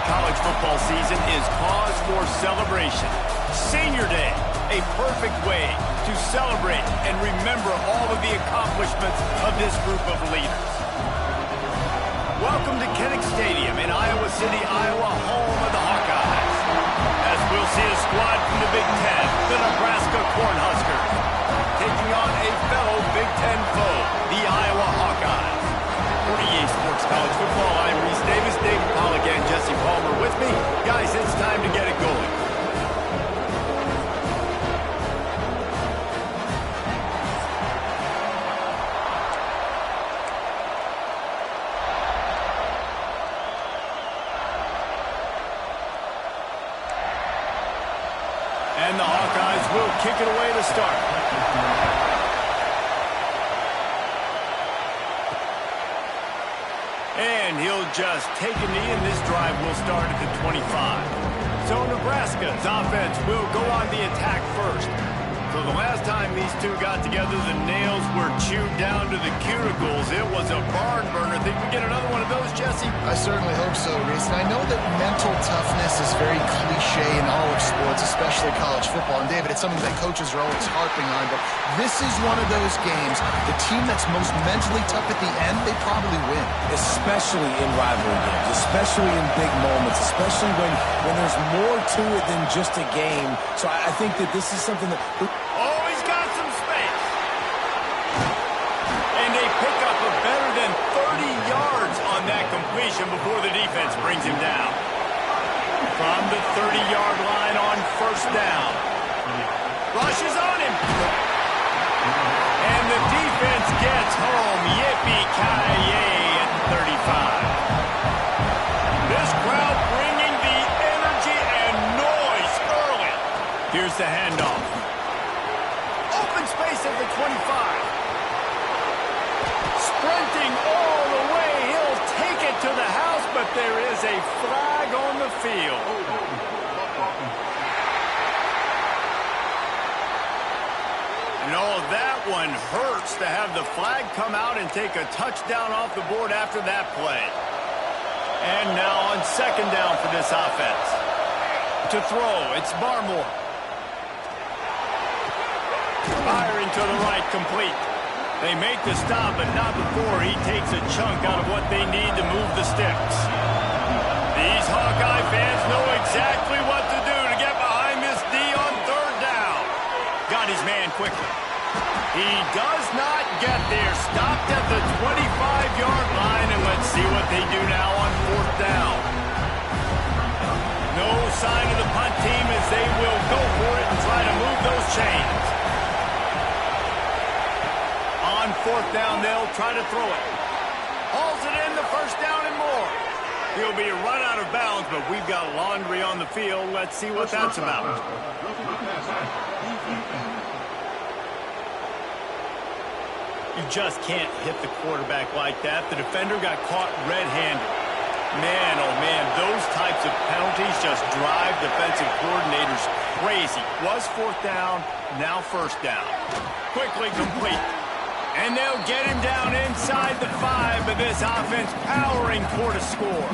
college football season is cause for celebration. Senior Day, a perfect way to celebrate and remember all of the accomplishments of this group of leaders. Welcome to Kinnick Stadium in Iowa City, Iowa, home of the Hawkeyes. As we'll see a squad from the Big Ten, the Nebraska Cornhuskers, taking on a fellow Big Ten foe, the Iowa Hawkeyes. For EA Sports College Football, I'm Reese Davis, David Pollack, and Jesse Palmer with me. Guys, it's time to get it going. And the Hawkeyes will kick it away to start. And he'll just take a knee, and this drive will start at the 25. So Nebraska's offense will go on the attack first. So the last time these two got together, the nails were chewed down to the cuticles. It was a barn burner. Think we get another one of those, Jesse? I certainly hope so, Reese. And I know that mental toughness is very cliche in all of sports, especially college football. And, David, it's something that coaches are always harping on. But this is one of those games, the team that's most mentally tough at the end, they probably win. Especially in rivalry games, especially in big moments, especially when there's more to it than just a game. So I think that this is something that... Oh, he's got some space. And they pick up a better than 30 yards on that completion before the defense brings him down. From the 30-yard line on first down. Rushes on him. And the defense gets home. Yippee-ki-yay at the 35. This crowd bringing the energy and noise early. Here's the handoff. Open space at the 25. Sprinting all the way. He'll take it to the house, but there is a flag on the field. No, that one hurts to have the flag come out and take a touchdown off the board after that play. And now on second down for this offense. To throw, it's Barmore. Firing to the right, complete. They make the stop, but not before he takes a chunk out of what they need to move the sticks. These Hawkeye fans know exactly what to do to get behind this D on third down. Got his man quickly. He does not get there. Stopped at the 25-yard line, and let's see what they do now on fourth down. No sign of the punt team as they will go for it and try to move those chains. On fourth down, they'll try to throw it. Hauls it in, the first down and more. He'll be run out of bounds, but we've got laundry on the field. Let's see what that's about. You just can't hit the quarterback like that. The defender got caught red-handed. Man, oh man, those types of penalties just drive defensive coordinators crazy. Was fourth down, now first down. Quickly complete. And they'll get him down inside the 5, but this offense powering toward a score.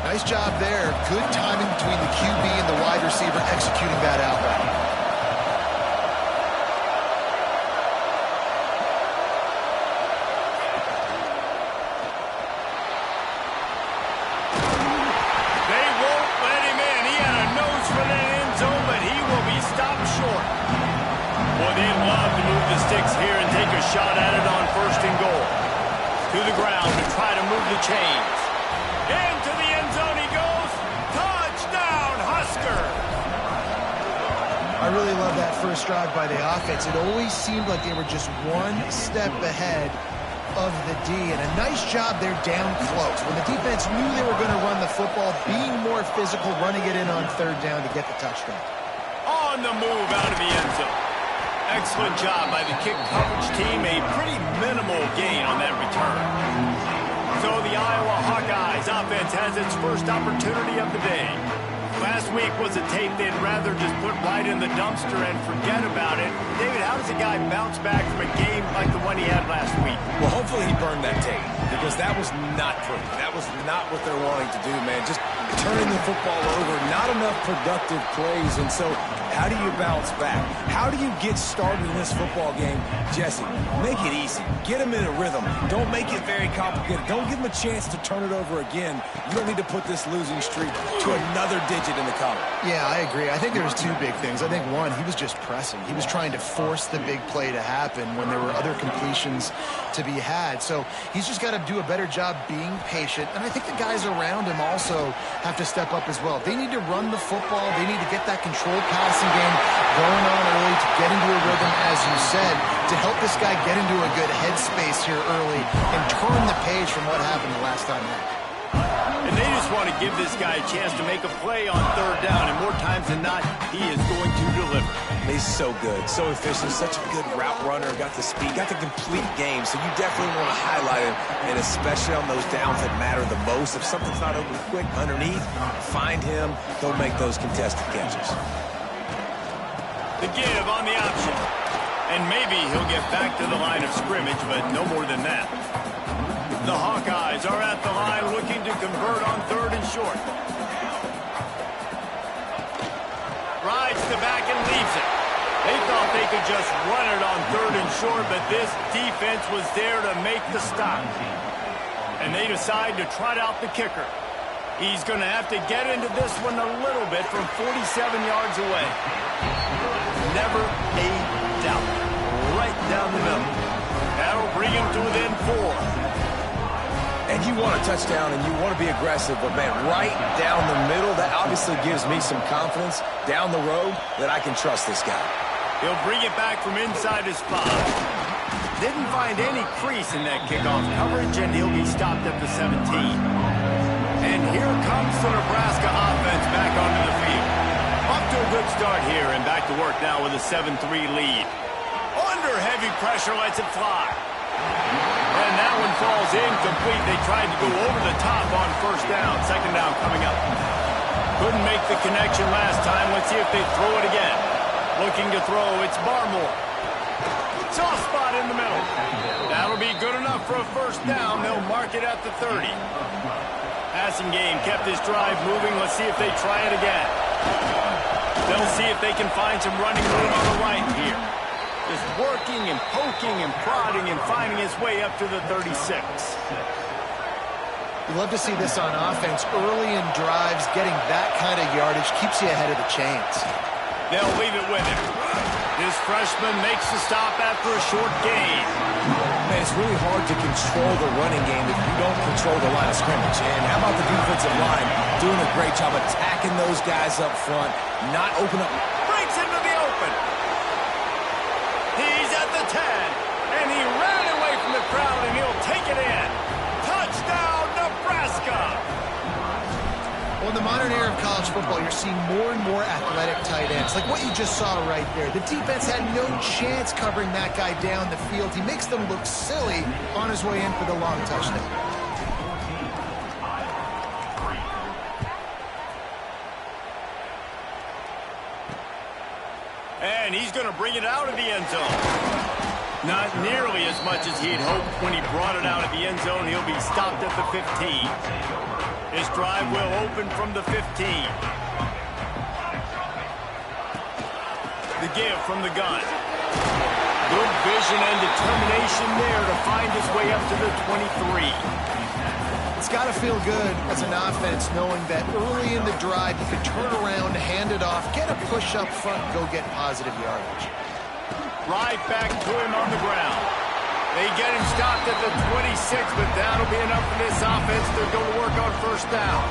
Nice job there. Good timing between the QB and the wide receiver executing that out route. They won't let him in. He had a nose for that end zone, but he will be stopped short. Well, they'd love to move the sticks here and take a shot at it on first and goal. To the ground to try to move the chains. Into the end zone he goes. Touchdown, Husker! I really love that first drive by the offense. It always seemed like they were just one step ahead of the D, and a nice job there down close. When the defense knew they were going to run the football, being more physical, running it in on third down to get the touchdown. On the move out of the end zone. Excellent job by the kick coverage team. A pretty minimal gain on that return. So the Iowa Hawkeyes offense has its first opportunity of the day. Last week was a tape they'd rather just put right in the dumpster and forget about it. David, how does a guy bounce back from a game like the one he had last week? Well, hopefully he burned that tape, because that was not pretty. That was not what they're wanting to do, man. Just turning the football over, not enough productive plays. And so how do you bounce back? How do you get started in this football game? Jesse, make it easy. Get him in a rhythm. Don't make it very complicated. Don't give him a chance to turn it over again. You don't need to put this losing streak to another digit in the column. Yeah, I agree. I think there was two big things. I think, one, he was just pressing. He was trying to force the big play to happen when there were other completions to be had. So he's just got to do a better job being patient. And I think the guys around him also have to step up as well. They need to run the football. They need to get that controlled passing game going on early to get into a rhythm, as you said, to help this guy get into a good headspace here early and turn the page from what happened the last time out. And they just want to give this guy a chance to make a play on third down, and more times than not, he is going to deliver. He's so good, so efficient, such a good route runner, got the speed, got the complete game, so you definitely want to highlight him, and especially on those downs that matter the most. If something's not open quick underneath, find him, he'll make those contested catches. The give on the option, and maybe he'll get back to the line of scrimmage, but no more than that. The Hawkeyes are at the line looking to convert on third and short. Rides the back and leaves it. They thought they could just run it on third and short, but this defense was there to make the stop. And they decide to trot out the kicker. He's going to have to get into this one a little bit from 47 yards away. Never a doubt. Right down the middle. That'll bring him to within 4. And you want a touchdown and you want to be aggressive, but, man, right down the middle, that obviously gives me some confidence down the road that I can trust this guy. He'll bring it back from inside his 5. Didn't find any crease in that kickoff coverage, and he'll be stopped at the 17. And here comes the Nebraska offense back onto the field. Off to a good start here, and back to work now with a 7-3 lead. Under heavy pressure, lets it fly. And that one falls incomplete. They tried to go over the top on first down. Second down coming up. Couldn't make the connection last time. Let's see if they throw it again. Looking to throw, it's Barmore. Soft spot in the middle. That'll be good enough for a first down. They'll mark it at the 30. Passing game kept his drive moving. Let's see if they try it again. They'll see if they can find some running room on the right here. Just working and poking and prodding and finding his way up to the 36. You love to see this on offense. Early in drives, getting that kind of yardage keeps you ahead of the chains. They'll leave it with him. This freshman makes the stop after a short gain. Man, it's really hard to control the running game if you don't control the line of scrimmage. And how about the defensive line doing a great job attacking those guys up front, not open up. Breaks into the open. He's at the 10, and he ran away from the crowd, and he'll take it in. Touchdown, Nebraska! Well, in the modern era of college football, you're seeing more and more athletic tight ends, like what you just saw right there. The defense had no chance covering that guy down the field. He makes them look silly on his way in for the long touchdown. And he's going to bring it out of the end zone. Not nearly as much as he'd hoped when he brought it out of the end zone. He'll be stopped at the 15. His drive will open from the 15. The give from the gun. Good vision and determination there to find his way up to the 23. It's got to feel good as an offense knowing that early in the drive you can turn around, hand it off, get a push up front, and go get positive yardage. Right back to him on the ground. They get him stopped at the 26, but that'll be enough for this offense. They're going to work on first down.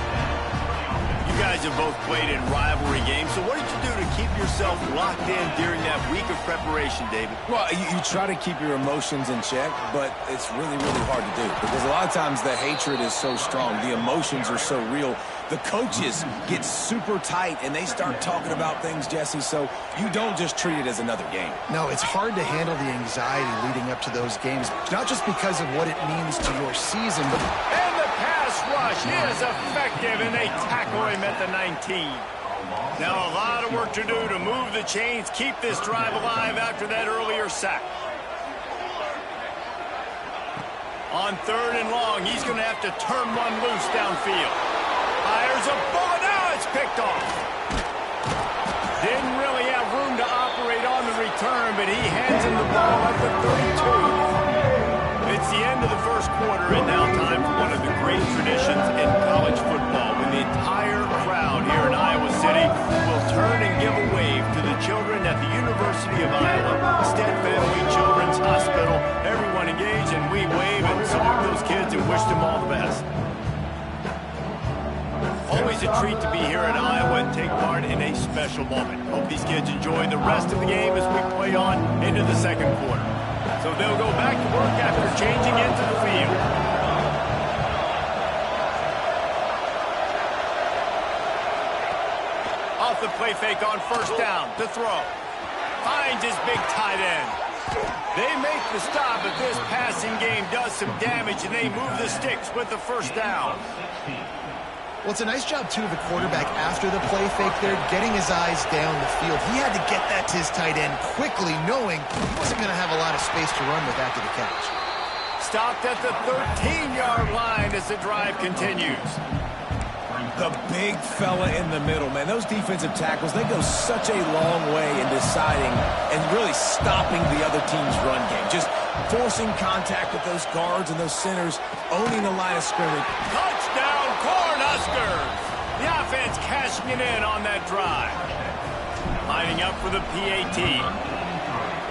You guys have both played in rivalry games, so what did you do to keep yourself locked in during that week of preparation, David? Well, you try to keep your emotions in check, but it's really, really hard to do because a lot of times the hatred is so strong. The emotions are so real. The coaches get super tight, and they start talking about things, Jesse, so you don't just treat it as another game. No, it's hard to handle the anxiety leading up to those games, not just because of what it means to your season, but... And the pass rush is effective, and they tackle him at the 19. Now a lot of work to do to move the chains, keep this drive alive after that earlier sack. On 3rd and long, he's going to have to turn one loose downfield. Fires a bullet. Now it's picked off. Didn't really have room to operate on the return, but he hands him the ball at the 32. It's the end of the first quarter, and now time for one of the great traditions in college football, when the entire crowd here in Iowa City will turn and give a wave to the children at the University of Iowa, Stead Family Children's Hospital. Everyone engaged, and we wave and salute those kids and wish them all the best. Always a treat to be here in Iowa and take part in a special moment. Hope these kids enjoy the rest of the game as we play on into the second quarter. So they'll go back to work after changing into the field. Off the play fake on 1st down to throw. Finds his big tight end. They make the stop, but this passing game does some damage, and they move the sticks with the 1st down. Well, it's a nice job, too, of the quarterback after the play fake there, getting his eyes down the field. He had to get that to his tight end quickly, knowing he wasn't going to have a lot of space to run with after the catch. Stopped at the 13-yard line as the drive continues. The big fella in the middle, man. Those defensive tackles, they go such a long way in deciding and really stopping the other team's run game. Just forcing contact with those guards and those centers, owning the line of scrimmage. Touchdown, Cornhuskers! The offense cashing it in on that drive. Lining up for the PAT.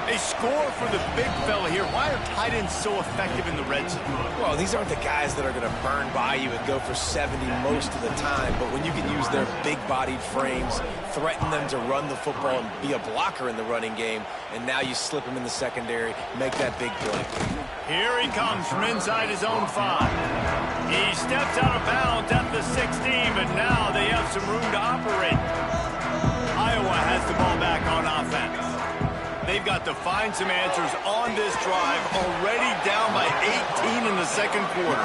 They score for the big fella here. Why are tight ends so effective in the red zone? Well, these aren't the guys that are going to burn by you and go for 70 most of the time, but when you can use their big-bodied frames, threaten them to run the football and be a blocker in the running game, and now you slip him in the secondary, make that big play. Here he comes from inside his own 5. He steps out of bounds at the 16, but now they have some room to operate. Iowa has the ball back on offense. They've got to find some answers on this drive, already down by 18 in the second quarter.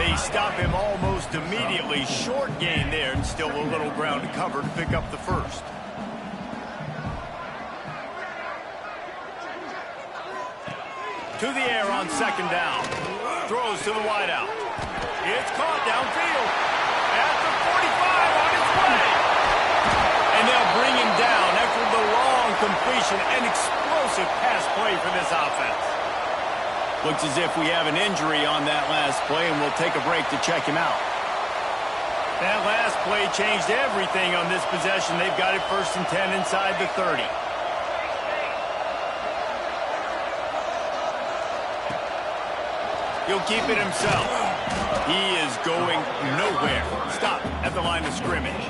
They stop him almost immediately. Short gain there, and still a little ground to cover to pick up the first. To the air on 2nd down. Throws to the wideout. It's caught downfield. At the 45 on its way. And they'll bring him down after the long completion. An explosive pass play for this offense. Looks as if we have an injury on that last play, and we'll take a break to check him out. That last play changed everything on this possession. They've got it 1st and 10 inside the 30. He'll keep it himself. He is going nowhere. Stop at the line of scrimmage.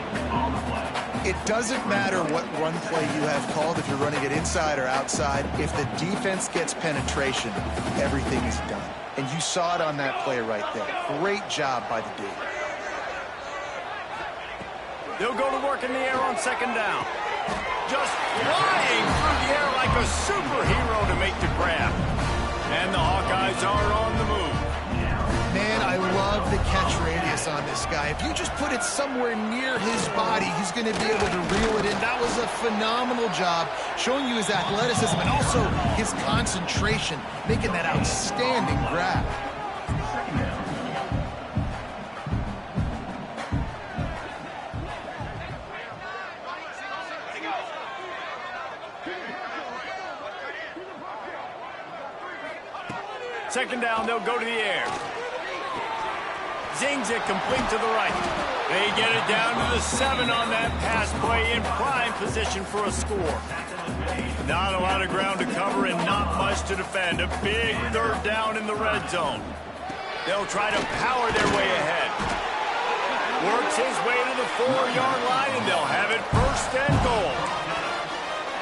It doesn't matter what run play you have called, if you're running it inside or outside. If the defense gets penetration, everything is done. And you saw it on that play right there. Great job by the D. They'll go to work in the air on 2nd down. Just flying through the air like a superhero to make the grab. And the Hawkeyes are on the move. Man, I love the catch radius on this guy. If you just put it somewhere near his body, he's going to be able to reel it in. That was a phenomenal job, showing you his athleticism and also his concentration, making that outstanding grab. Second down, they'll go to the air. Zings it complete to the right. They get it down to the 7 on that pass play, in prime position for a score. Not a lot of ground to cover and not much to defend. A big 3rd down in the red zone. They'll try to power their way ahead. Works his way to the 4-yard line, and they'll have it 1st and goal.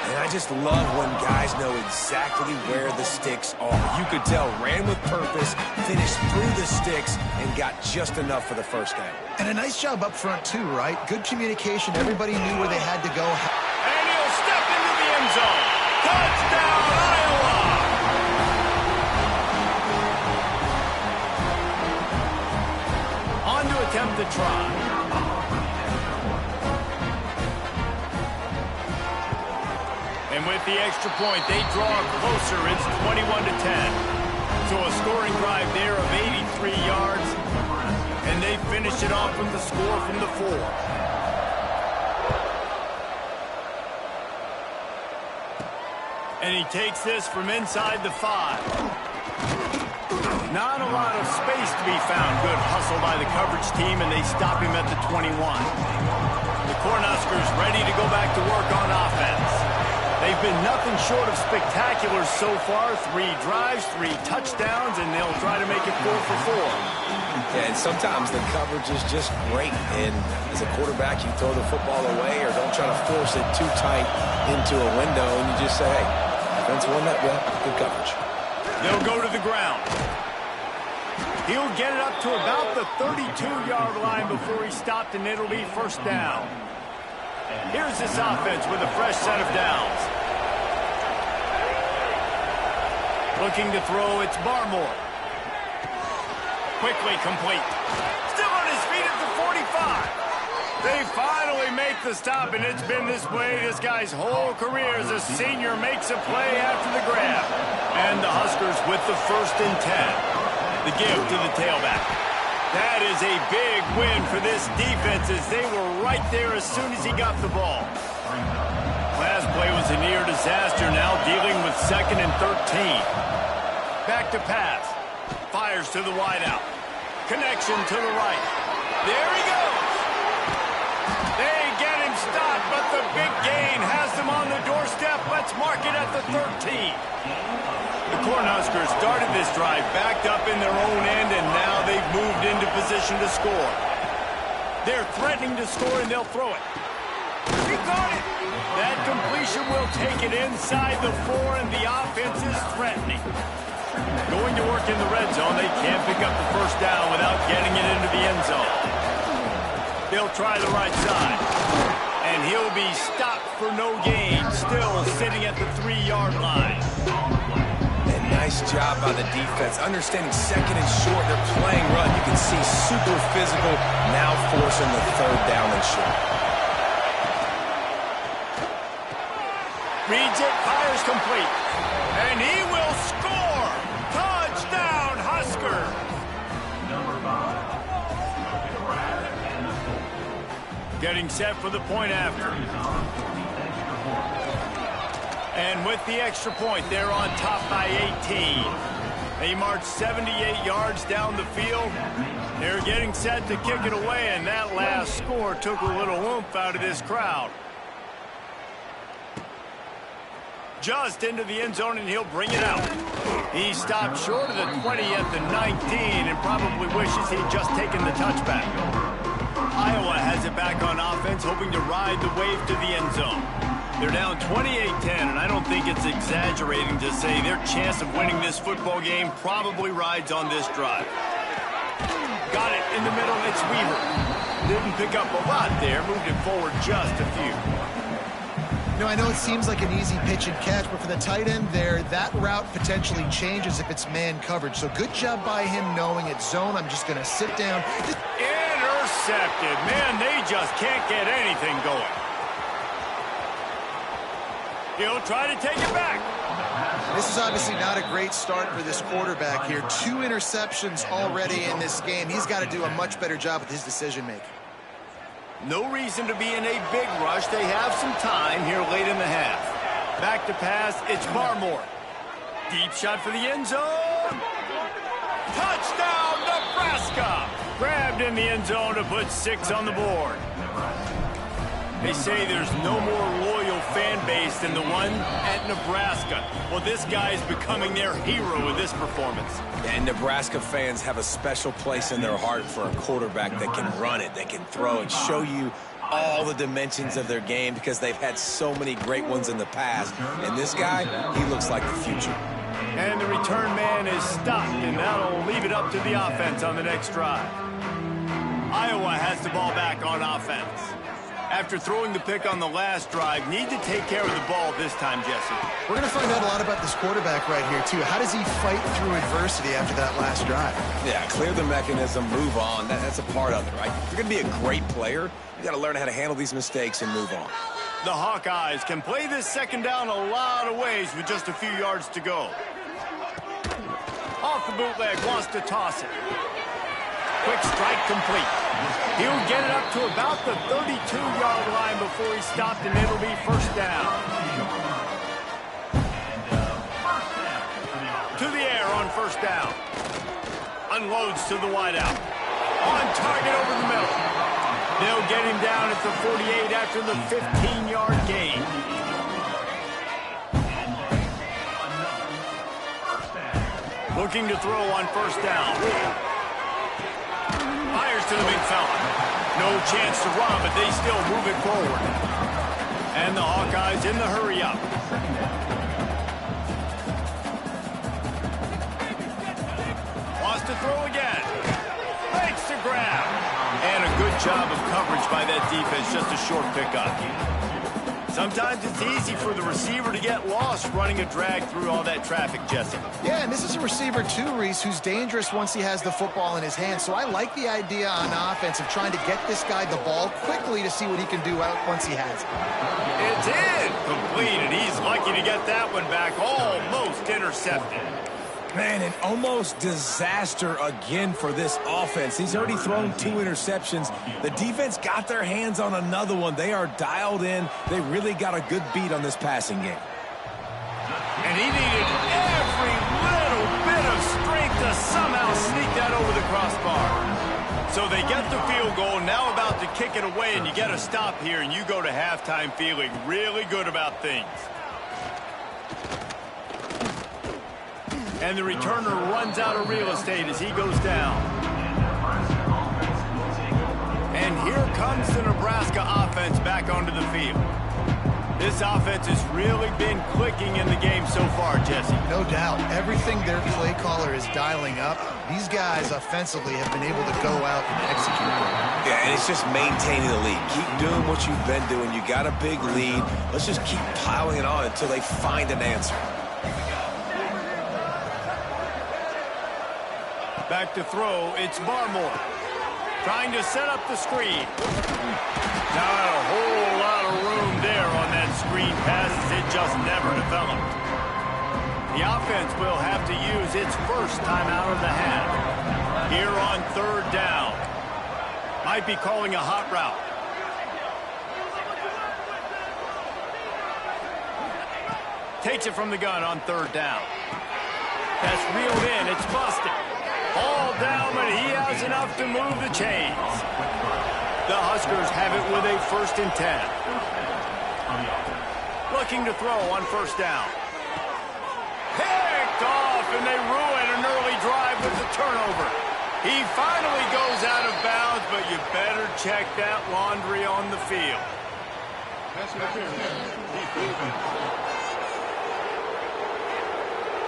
And I just love when guys know exactly where the sticks are. You could tell, ran with purpose, finished through the sticks, and got just enough for the 1st down. And a nice job up front, too, right? Good communication. Everybody knew where they had to go. And he'll step into the end zone. Touchdown, Iowa! On to attempt the try. And with the extra point, they draw closer. It's 21-10. So a scoring drive there of 83 yards. And they finish it off with the score from the 4. And he takes this from inside the 5. Not a lot of space to be found. Good hustle by the coverage team, and they stop him at the 21. The Cornhuskers ready to go back to work on offense. They've been nothing short of spectacular so far. 3 drives, 3 touchdowns, and they'll try to make it 4 for 4. Yeah, and sometimes the coverage is just great. And as a quarterback, you throw the football away or don't try to force it too tight into a window, and you just say, hey, defense won that, yeah, good coverage. They'll go to the ground. He'll get it up to about the 32-yard line before he's stopped, and it'll be first down. Here's this offense with a fresh set of downs. Looking to throw, it's Barmore. Quickly complete. Still on his feet at the 45. They finally make the stop, and it's been this way this guy's whole career as a senior makes a play after the grab. And the Huskers with the 1st and 10. The give to the tailback. That is a big win for this defense as they were right there as soon as he got the ball. Last play was a near disaster, now dealing with 2nd and 13. Back to pass. Fires to the wideout. Connection to the right. There he goes. They get him stopped, but the big gain has them on the doorstep. Let's mark it at the 13. The Cornhuskers started this drive backed up in their own end, and now they've moved into position to score. They're threatening to score, and they'll throw it. He got it. That completion will take it inside the 4, and the offense is threatening. Going to work in the red zone, they can't pick up the first down without getting it into the end zone. They'll try the right side, and he'll be stopped for no gain, still sitting at the 3-yard line. Nice job by the defense. Understanding 2nd and short, they're playing run. You can see super physical, now forcing the 3rd down and short. Reads it, fires complete. And he will score! Touchdown, Husker! Getting set for the point after. And with the extra point, they're on top by 18. They march 78 yards down the field. They're getting set to kick it away, and that last score took a little oomph out of this crowd. Just into the end zone, and he'll bring it out. He stopped short of the 20 at the 19 and probably wishes he'd just taken the touchback. Iowa has it back on offense, hoping to ride the wave to the end zone. They're down 28-10, and I don't think it's exaggerating to say their chance of winning this football game probably rides on this drive. Got it in the middle, it's Weaver. Didn't pick up a lot there, moved it forward just a few. You know, I know it seems like an easy pitch and catch, but for the tight end there, that route potentially changes if it's man coverage. So good job by him knowing it's zone. I'm just going to sit down. Intercepted. Man, they just can't get anything going. He'll try to take it back. This is obviously not a great start for this quarterback here. 2 interceptions already in this game. He's got to do a much better job with his decision-making. No reason to be in a big rush. They have some time here late in the half. Back to pass, it's Barmore. Deep shot for the end zone. Touchdown, Nebraska! Grabbed in the end zone to put 6 on the board. They say there's no more loyal fan base than the one at Nebraska. Well, this guy is becoming their hero with this performance. And Nebraska fans have a special place in their heart for a quarterback that can run it, that can throw it, show you all the dimensions of their game because they've had so many great ones in the past. And this guy, he looks like the future. And the return man is stopped, and that'll leave it up to the offense on the next drive. Iowa has the ball back on offense. After throwing the pick on the last drive, need to take care of the ball this time, Jesse. We're going to find out a lot about this quarterback right here, too. How does he fight through adversity after that last drive? Yeah, clear the mechanism, move on. That's a part of it, right? If you're going to be a great player, you got to learn how to handle these mistakes and move on. The Hawkeyes can play this second down a lot of ways with just a few yards to go. Off the bootleg, wants to toss it. Quick strike complete. He'll get it up to about the 32-yard line before he stopped, and it'll be first down. To the air on first down. Unloads to the wideout. On target over the middle. They'll get him down at the 48 after the 15-yard gain. Looking to throw on first down. Fires to the big fella. No chance to run, but they still move it forward. And the Hawkeyes in the hurry up. Wants to throw again. Makes the grab. And a good job of coverage by that defense, just a short pickup. Sometimes it's easy for the receiver to get lost running a drag through all that traffic, Jesse. Yeah, and this is a receiver too, Reese, who's dangerous once he has the football in his hands. So I like the idea on offense of trying to get this guy the ball quickly to see what he can do out once he has it. It's incomplete, and he's lucky to get that one back, almost intercepted. Man, an almost disaster again for this offense. He's already thrown 2 interceptions. The defense got their hands on another one. They are dialed in. They really got a good beat on this passing game. And he needed every little bit of strength to somehow sneak that over the crossbar. So they get the field goal, now about to kick it away, and you get a stop here, and you go to halftime feeling really good about things. And the returner runs out of real estate as he goes down. And here comes the Nebraska offense back onto the field. This offense has really been clicking in the game so far, Jesse. No doubt. Everything their play caller is dialing up, these guys offensively have been able to go out and execute. Yeah, and it's just maintaining the lead. Keep doing what you've been doing. You got a big lead. Let's just keep piling it on until they find an answer. Back to throw, it's Barmore. Trying to set up the screen. Not a whole lot of room there on that screen pass as it just never developed. The offense will have to use its first timeout of the half. Here on third down. Might be calling a hot route. Takes it from the gun on third down. That's reeled in, it's busted. All down, but he has enough to move the chains. The Huskers have it with a 1st and 10. Looking to throw on first down. Picked off, and they ruin an early drive with the turnover. He finally goes out of bounds, but you better check that laundry on the field.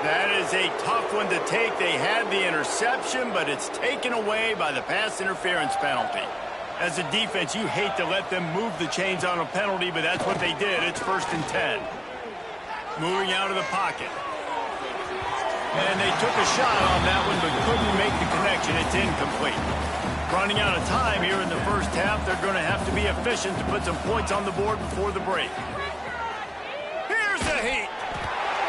That is a tough one to take. They had the interception, but it's taken away by the pass interference penalty. As a defense, you hate to let them move the chains on a penalty, but that's what they did. It's 1st and 10. Moving out of the pocket. And they took a shot on that one, but couldn't make the connection. It's incomplete. Running out of time here in the first half. They're going to have to be efficient to put some points on the board before the break. Here's the heat.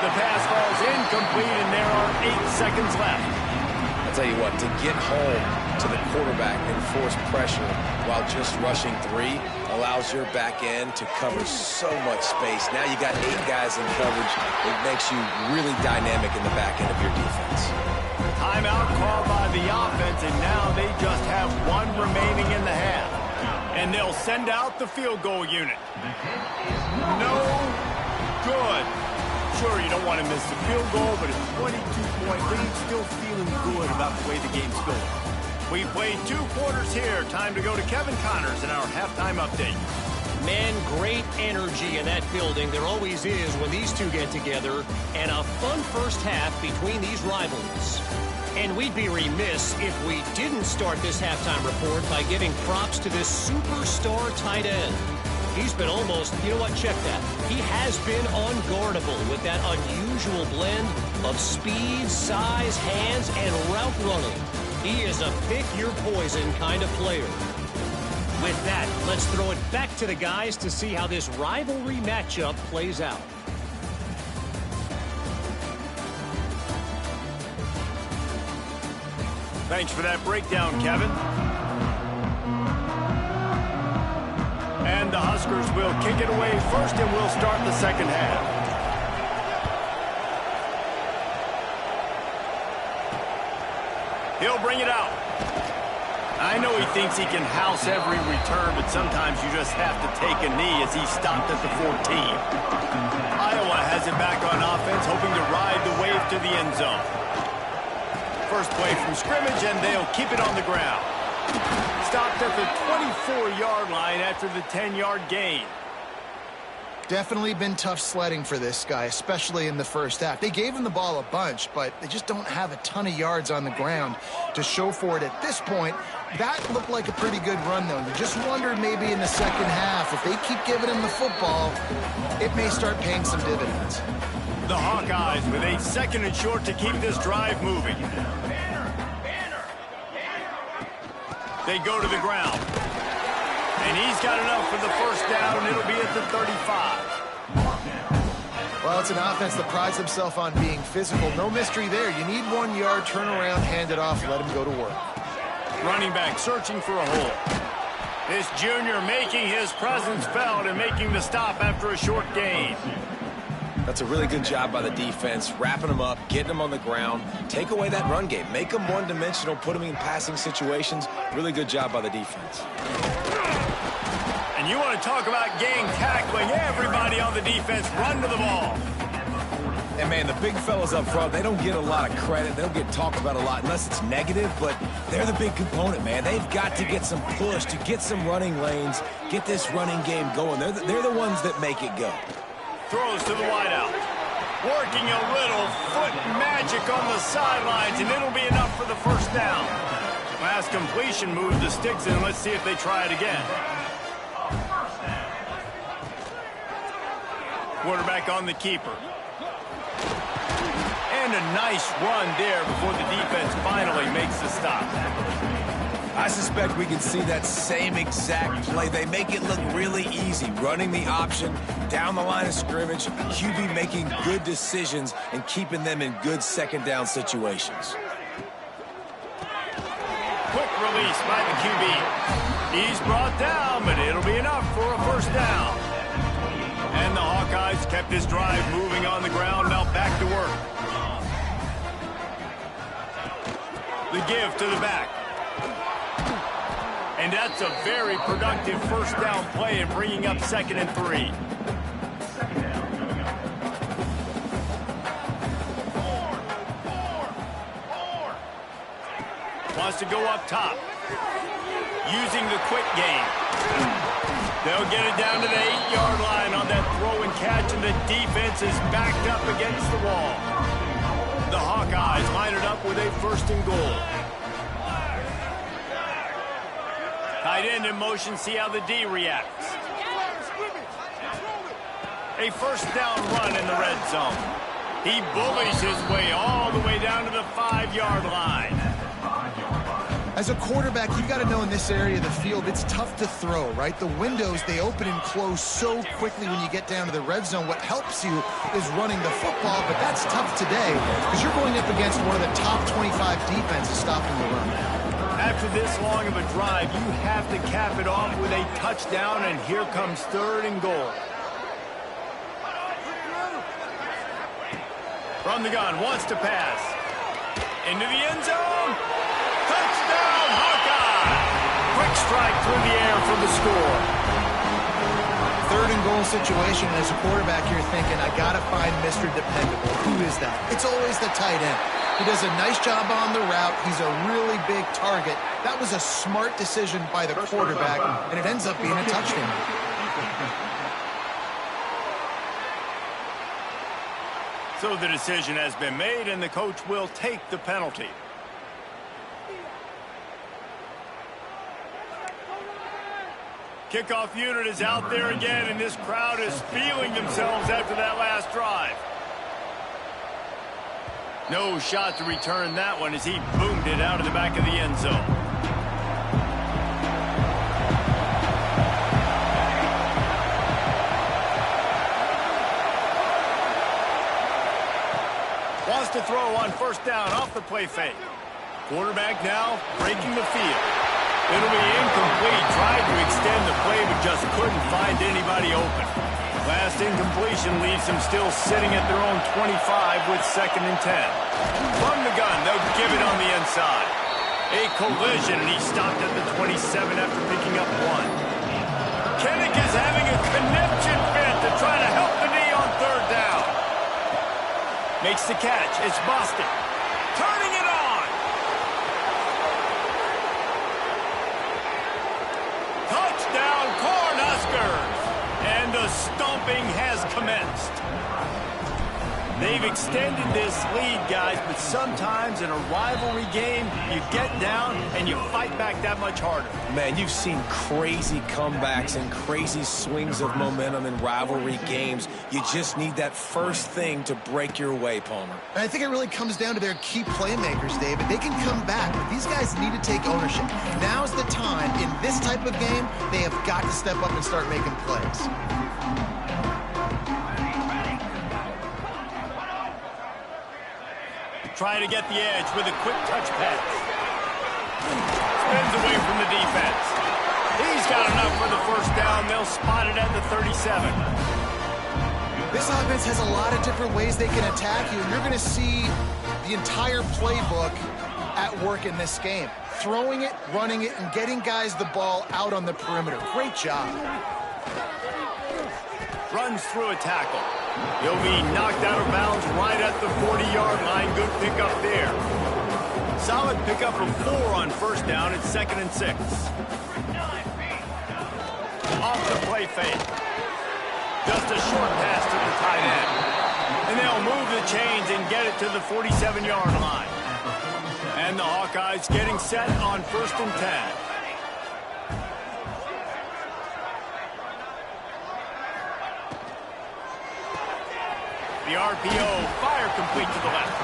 The pass falls incomplete, and there are 8 seconds left. I'll tell you what, to get home to the quarterback and force pressure while just rushing 3 allows your back end to cover so much space. Now you got 8 guys in coverage. It makes you really dynamic in the back end of your defense. Timeout called by the offense, and now they just have 1 remaining in the half. And they'll send out the field goal unit. No good. Sure, you don't want to miss the field goal, but a 22-point lead, still feeling good about the way the game's going. We played 2 quarters here. Time to go to Kevin Connors in our halftime update. Man, great energy in that building. There always is when these two get together. And a fun first half between these rivals. And we'd be remiss if we didn't start this halftime report by giving props to this superstar tight end. He's been almost, you know what, check that. He has been unguardable with that unusual blend of speed, size, hands, and route running. He is a pick-your-poison kind of player. With that, let's throw it back to the guys to see how this rivalry matchup plays out. Thanks for that breakdown, Kevin. And the Huskers will kick it away first, and we'll start the second half. He'll bring it out. I know he thinks he can house every return, but sometimes you just have to take a knee as he stopped at the 14. Iowa has it back on offense, hoping to ride the wave to the end zone. First play from scrimmage, and they'll keep it on the ground. Stopped at the 24-yard line after the 10-yard gain. Definitely been tough sledding for this guy, especially in the first half. They gave him the ball a bunch, but they just don't have a ton of yards on the ground to show for it at this point. That looked like a pretty good run, though. You just wondered maybe in the second half, if they keep giving him the football, it may start paying some dividends. The Hawkeyes with a second and short to keep this drive moving. They go to the ground. And he's got enough for the first down, and it'll be at the 35. Well, it's an offense that prides themselves on being physical. No mystery there. You need 1 yard, turn around, hand it off, let him go to work. Running back searching for a hole. This junior making his presence felt and making the stop after a short gain. That's a really good job by the defense, wrapping them up, getting them on the ground, take away that run game, make them one-dimensional, put them in passing situations. Really good job by the defense. And you want to talk about gang tackling, everybody on the defense run to the ball. And, man, the big fellas up front, they don't get a lot of credit. They don't get talked about a lot unless it's negative, but they're the big component, man. They've got to get some push, to get some running lanes, get this running game going. They're the ones that make it go. Throws to the wideout. Working a little foot magic on the sidelines, and it'll be enough for the first down. Last completion moved the sticks in. Let's see if they try it again. Quarterback on the keeper. And a nice run there before the defense finally makes the stop. I suspect we can see that same exact play. They make it look really easy, running the option down the line of scrimmage, QB making good decisions and keeping them in good second down situations. Quick release by the QB. He's brought down, but it'll be enough for a first down. And the Hawkeyes kept this drive moving on the ground, now back to work. The give to the back. And that's a very productive first down play and bringing up 2nd and 3. Wants to go up top. Using the quick game. They'll get it down to the 8-yard line on that throw and catch, and the defense is backed up against the wall. The Hawkeyes line it up with a 1st and goal. Tight end in motion, see how the D reacts. A first down run in the red zone. He bullies his way all the way down to the 5-yard line. As a quarterback, you've got to know in this area of the field, it's tough to throw, right? The windows, they open and close so quickly when you get down to the red zone. What helps you is running the football, but that's tough today because you're going up against one of the top 25 defenses stopping the run. After this long of a drive, you have to cap it off with a touchdown, and here comes 3rd and goal. From the gun, wants to pass. Into the end zone. Touchdown, Hawkeye! Quick strike through the air for the score. 3rd and goal situation. As a quarterback, you're thinking, I got to find Mr. Dependable. Who is that? It's always the tight end. He does a nice job on the route. He's a really big target. That was a smart decision by the quarterback, and it ends up being a touchdown. So the decision has been made, and the coach will take the penalty. Kickoff unit is out there again, and this crowd is feeling themselves after that last drive. No shot to return that one as he boomed it out of the back of the end zone. wants to throw on first down off the play fake. Quarterback now breaking the field. It'll be incomplete. Tried to extend the play, but just couldn't find anybody open. Last incompletion leaves them still sitting at their own 25 with 2nd and 10. From the gun, they'll give it on the inside. A collision, and he stopped at the 27 after picking up 1. Kennick is having a conniption fit to try to help the knee on 3rd down. Makes the catch. It's Boston. Turning it on. Touchdown, Cornhuskers. And the stomping has commenced. They've extended this lead, guys, but sometimes in a rivalry game, you get down and you fight back that much harder. Man, you've seen crazy comebacks and crazy swings of momentum in rivalry games. You just need that first thing to break your way, Palmer. And I think it really comes down to their key playmakers, David. They can come back, but these guys need to take ownership. Now's the time. In this type of game, they have got to step up and start making plays. Trying to get the edge with a quick touch pass. Spins away from the defense. He's got enough for the first down. They'll spot it at the 37. This offense has a lot of different ways they can attack you. You're going to see the entire playbook at work in this game. Throwing it, running it, and getting guys the ball out on the perimeter. Great job. Runs through a tackle. He'll be knocked out of bounds right at the 40-yard line. Good pickup there. Solid pickup of 4 on first down. It's 2nd and 6. Off the play fake. Just a short pass to the tight end. And they'll move the chains and get it to the 47-yard line. And the Hawkeyes getting set on 1st and 10. The RPO, fire complete to the left.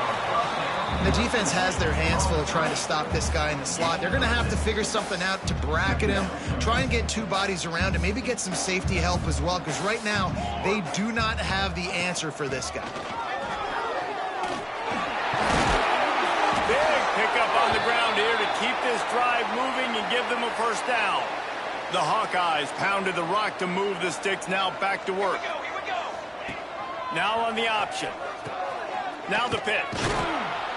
The defense has their hands full trying to stop this guy in the slot. They're going to have to figure something out to bracket him, try and get 2 bodies around him, maybe get some safety help as well, because right now they do not have the answer for this guy. Big pickup on the ground here to keep this drive moving and give them a first down. The Hawkeyes pounded the rock to move the sticks, now back to work. Now on the option. Now the pitch.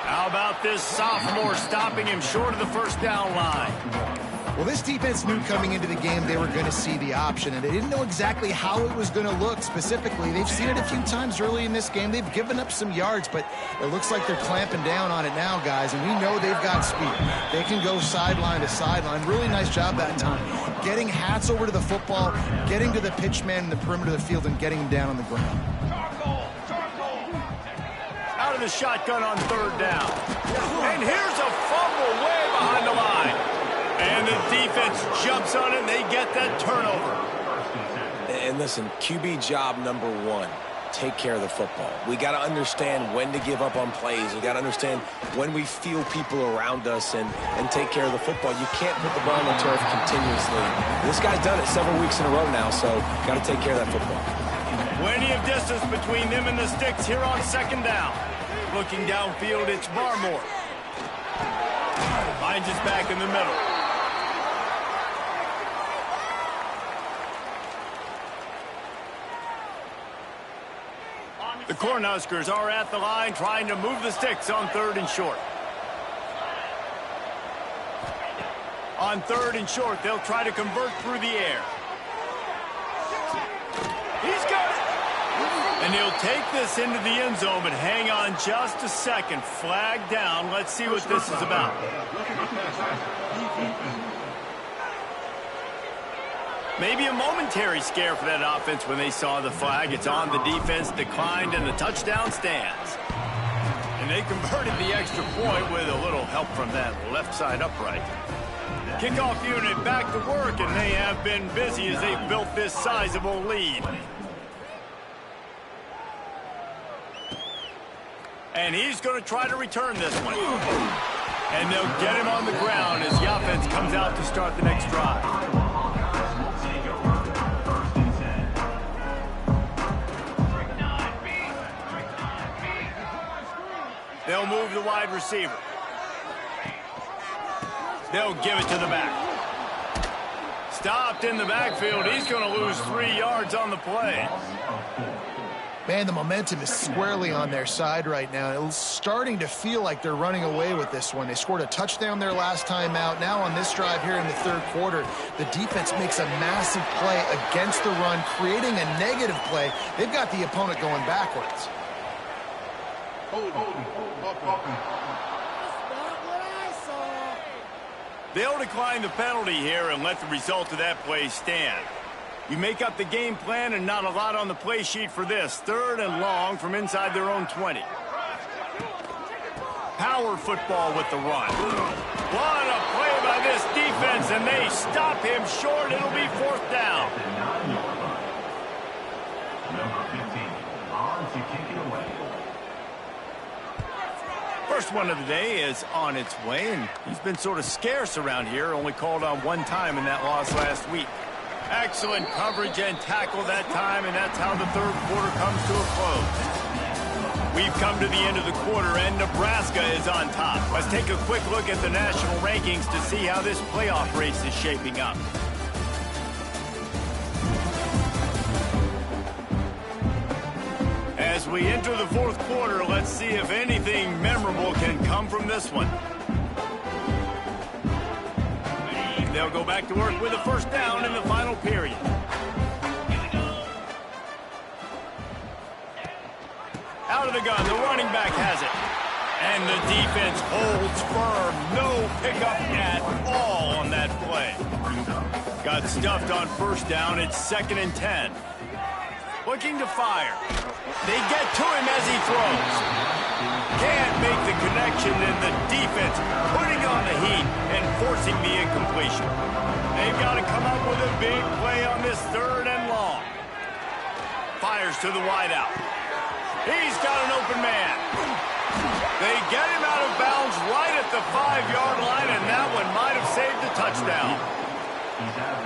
How about this sophomore stopping him short of the first down line? Well, this defense knew coming into the game they were going to see the option, and they didn't know exactly how it was going to look specifically. They've seen it a few times early in this game. They've given up some yards, but it looks like they're clamping down on it now, guys, and we know they've got speed. They can go sideline to sideline. Really nice job that time. Getting hats over to the football, getting to the pitch man in the perimeter of the field, and getting him down on the ground. Out of the shotgun on 3rd down. And here's a fumble way behind the line. And the defense jumps on it, and they get that turnover. And listen, QB job number 1, take care of the football. We got to understand when to give up on plays. We got to understand when we feel people around us and take care of the football. You can't put the ball on the turf continuously. This guy's done it several weeks in a row now, so got to take care of that football. Plenty of distance between them and the sticks here on 2nd down. Looking downfield, it's Barmore. Finds his back in the middle. The Cornhuskers are at the line trying to move the sticks on 3rd and short. On 3rd and short, they'll try to convert through the air. He's got it. And he'll take this into the end zone, but hang on just a second. Flag down. Let's see what this is about. Maybe a momentary scare for that offense when they saw the flag. It's on, the defense declined, and the touchdown stands. And they converted the extra point with a little help from that left side upright. Kickoff unit back to work, and they have been busy as they've built this sizable lead. And he's going to try to return this one. And they'll get him on the ground as the offense comes out to start the next drive. They'll move the wide receiver. They'll give it to the back. Stopped in the backfield. He's going to lose 3 yards on the play. Man, the momentum is squarely on their side right now. It's starting to feel like they're running away with this one. They scored a touchdown their last time out. Now on this drive here in the third quarter, the defense makes a massive play against the run, creating a negative play. They've got the opponent going backwards. They'll decline the penalty here and let the result of that play stand. You make up the game plan and not a lot on the play sheet for this. 3rd and long from inside their own 20. Power football with the run. What a play by this defense, and they stop him short. It'll be 4th down. Number 15, on to kick it away. First one of the day is on its way, and he's been sort of scarce around here, only called on 1 time in that loss last week. Excellent coverage and tackle that time, and that's how the third quarter comes to a close. We've come to the end of the quarter, and Nebraska is on top. Let's take a quick look at the national rankings to see how this playoff race is shaping up. As we enter the fourth quarter, let's see if anything memorable can come from this one. They'll go back to work with a 1st down in the final period. Out of the gun, the running back has it. And the defense holds firm. No pickup at all on that play. Got stuffed on 1st down. It's 2nd and 10. Looking to fire. They get to him as he throws. Can't make the connection, and the defense putting on the heat and forcing the incompletion. They've got to come up with a big play on this 3rd and long. Fires to the wideout. He's got an open man. They get him out of bounds right at the 5-yard line, and that one might have saved a touchdown.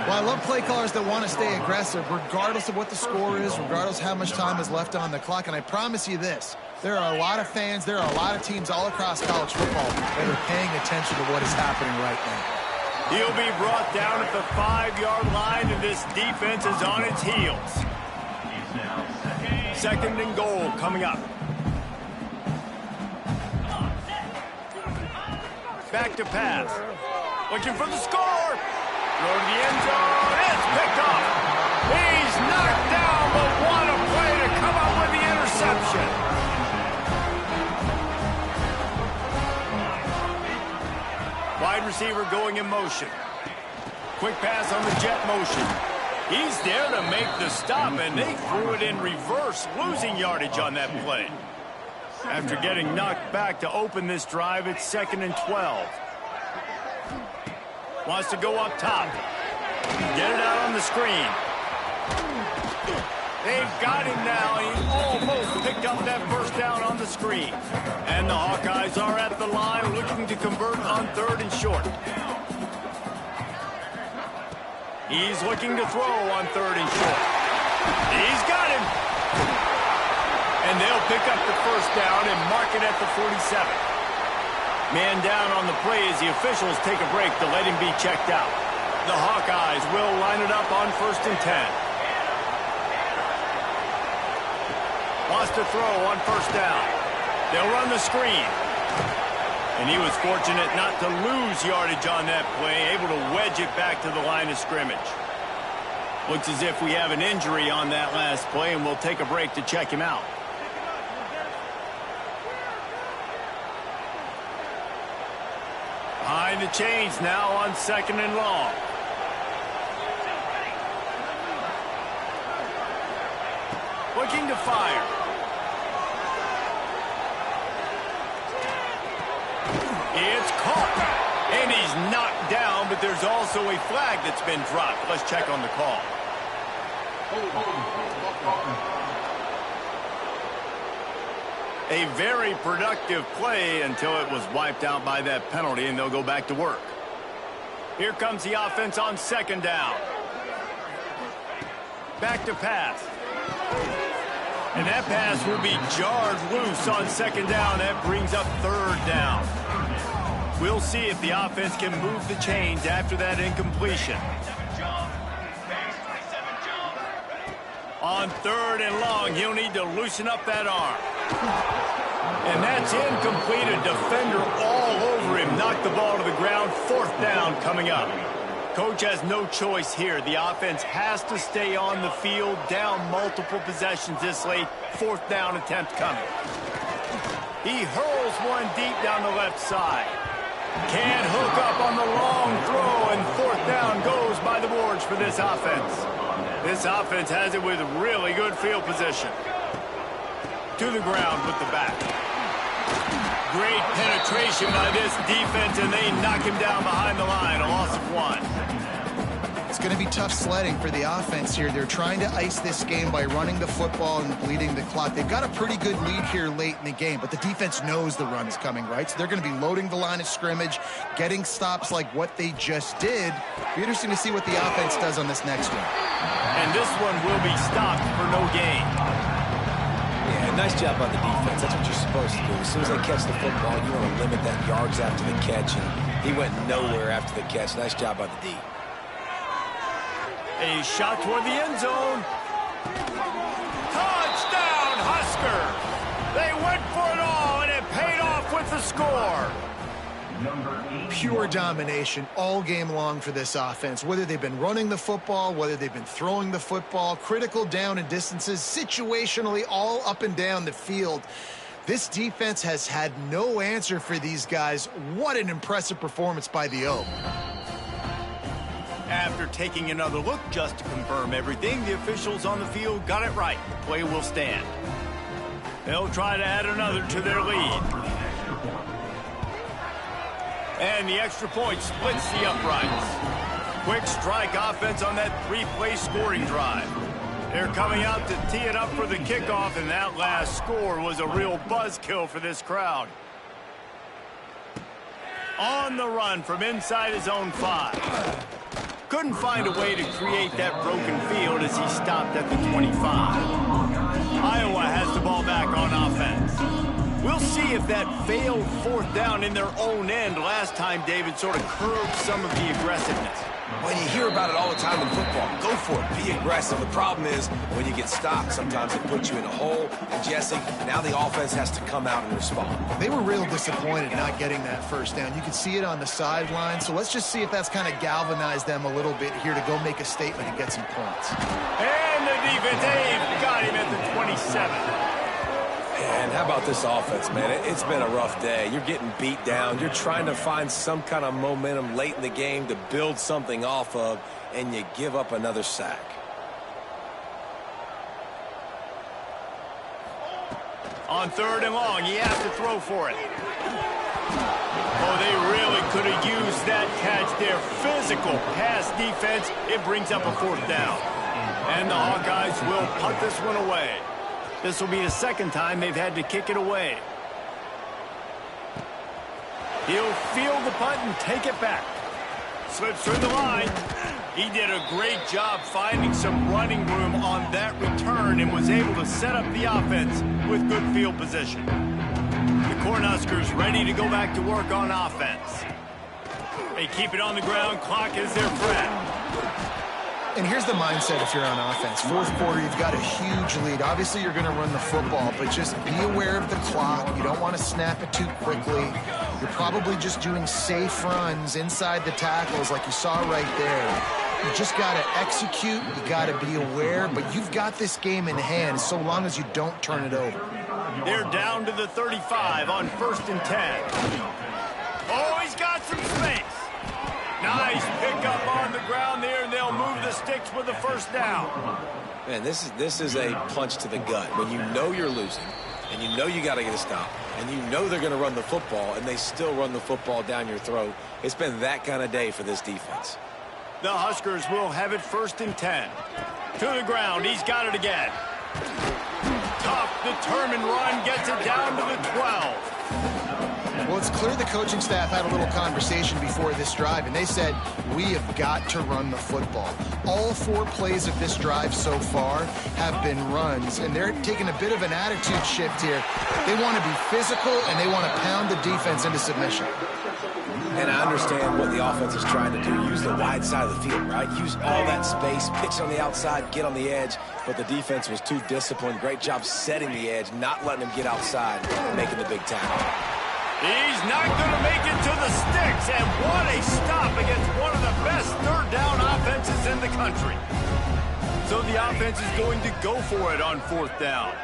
Well, I love play callers that want to stay aggressive regardless of what the score is, regardless of how much time is left on the clock. And I promise you this, there are a lot of fans, there are a lot of teams all across college football that are paying attention to what is happening right now. He'll be brought down at the 5-yard line, and this defense is on its heels. 2nd and goal coming up. Back to pass. Looking for the score. Throw to the end zone. It's picked off. He's knocked down, but what a play to come up with the interception. Wide receiver going in motion. Quick pass on the jet motion. He's there to make the stop, and they threw it in reverse, losing yardage on that play. After getting knocked back to open this drive, it's 2nd and 12. Wants to go up top. Get it out on the screen. They've got him now. He almost picked up that 1st down on the screen. And the Hawkeyes are at the line looking to convert on 3rd and short. He's looking to throw on 3rd and short. He's got him. And they'll pick up the 1st down and mark it at the 47. Man down on the play as the officials take a break to let him be checked out. The Hawkeyes will line it up on 1st and 10. Wants to throw on 1st down. They'll run the screen. And he was fortunate not to lose yardage on that play, able to wedge it back to the line of scrimmage. Looks as if we have an injury on that last play, and we'll take a break to check him out. Behind the chains now on 2nd and long. Looking to fire. It's caught. And he's knocked down, but there's also a flag that's been dropped. Let's check on the call. A very productive play until it was wiped out by that penalty, and they'll go back to work. Here comes the offense on 2nd down. Back to pass. And that pass will be jarred loose on second down. That brings up third down. We'll see if the offense can move the chains after that incompletion. On third and long, he'll need to loosen up that arm. And that's incomplete. A defender all over him. Knocked the ball to the ground. Fourth down coming up. Coach has no choice here. The offense has to stay on the field, down multiple possessions this late. Fourth down attempt coming. He hurls one deep down the left side. Can't hook up on the long throw, and fourth down goes by the boards for this offense. This offense has it with really good field position. To the ground with the back. Great penetration by this defense, and they knock him down behind the line. A loss of 1. It's going to be tough sledding for the offense here. They're trying to ice this game by running the football and bleeding the clock. They've got a pretty good lead here late in the game, but the defense knows the run's coming, right? So they're going to be loading the line of scrimmage, getting stops like what they just did. Be interesting to see what the offense does on this next one. And this one will be stopped for no gain. Yeah, nice job by the defense. That's what you're supposed to do. As soon as they catch the football, you want to limit that yards after the catch, and he went nowhere after the catch. Nice job by the D. A shot toward the end zone. Touchdown, Huskers! They went for it all, and it paid off with the score. Pure domination all game long for this offense. Whether they've been running the football, whether they've been throwing the football, critical down and distances, situationally all up and down the field. This defense has had no answer for these guys. What an impressive performance by the O. After taking another look just to confirm everything, the officials on the field got it right. The play will stand. They'll try to add another to their lead. And the extra point splits the uprights. Quick strike offense on that 3-play scoring drive. They're coming out to tee it up for the kickoff, and that last score was a real buzzkill for this crowd. On the run from inside his own 5. Couldn't find a way to create that broken field as he stopped at the 25. Iowa has the ball back on offense. We'll see if that failed fourth down in their own end last time, David, sort of curbed some of the aggressiveness. Well, you hear about it all the time in football. Go for it. Be aggressive. The problem is when you get stopped, sometimes it puts you in a hole. And, Jesse, now the offense has to come out and respond. They were real disappointed not getting that first down. You could see it on the sideline. So let's just see if that's kind of galvanized them a little bit here to go make a statement and get some points. And the defense, got him at the 27. And how about this offense, man? It's been a rough day. You're getting beat down. You're trying to find some kind of momentum late in the game to build something off of, and you give up another sack. On third and long, he has to throw for it. Oh, they really could have used that catch there. Physical pass defense. It brings up a fourth down. And the Hawkeyes will punt this one away. This will be the second time they've had to kick it away. He'll field the punt and take it back. Slips through the line. He did a great job finding some running room on that return and was able to set up the offense with good field position. The Cornhuskers ready to go back to work on offense. They keep it on the ground. Clock is their friend. And here's the mindset if you're on offense. Fourth quarter, you've got a huge lead. Obviously, you're going to run the football, but just be aware of the clock. You don't want to snap it too quickly. You're probably just doing safe runs inside the tackles like you saw right there. You just got to execute. You got to be aware, but you've got this game in hand so long as you don't turn it over. They're down to the 35 on 1st and 10. Oh, he's got some space. Nice pickup on the ground there, and they'll move the sticks with the first down. Man, this is a punch to the gut. When you know you're losing, and you know you got to get a stop, and you know they're going to run the football, and they still run the football down your throat. It's been that kind of day for this defense. The Huskers will have it 1st and 10. To the ground, he's got it again. Tough, determined run, gets it down to the 12. Well, Well, it's clear the coaching staff had a little conversation before this drive, and they said, we have got to run the football. All 4 plays of this drive so far have been runs, and they're taking a bit of an attitude shift here. They want to be physical, and they want to pound the defense into submission. And I understand what the offense is trying to do. Use the wide side of the field, right? Use all that space, pitch on the outside, get on the edge. But the defense was too disciplined. Great job setting the edge, not letting him get outside, making the big tackle. He's not going to make it to the sticks, and what a stop against one of the best third down offenses in the country. So the offense is going to go for it on 4th down.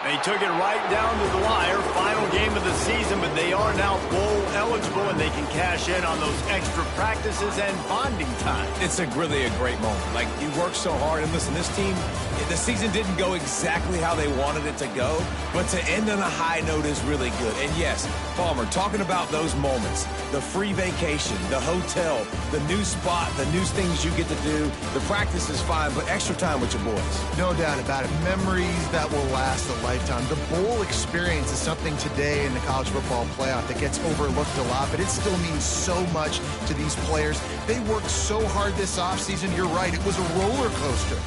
They took it right down to the wire. Final game of the season, but they are now bowl eligible, and they can cash in on those extra practices and bonding time. It's really a great moment. Like, you worked so hard, and listen, this team, the season didn't go exactly how they wanted it to go, but to end on a high note is really good. And yes, Palmer, talking about those moments, the free vacation, the hotel, the new spot, the new things you get to do, the practice is fine, but extra time with your boys. No doubt about it. Memories that will last a lifetime. The bowl experience is something today in the college football playoff that gets overlooked a lot, but it still means so much to these players. They worked so hard this offseason. You're right. It was a roller coaster.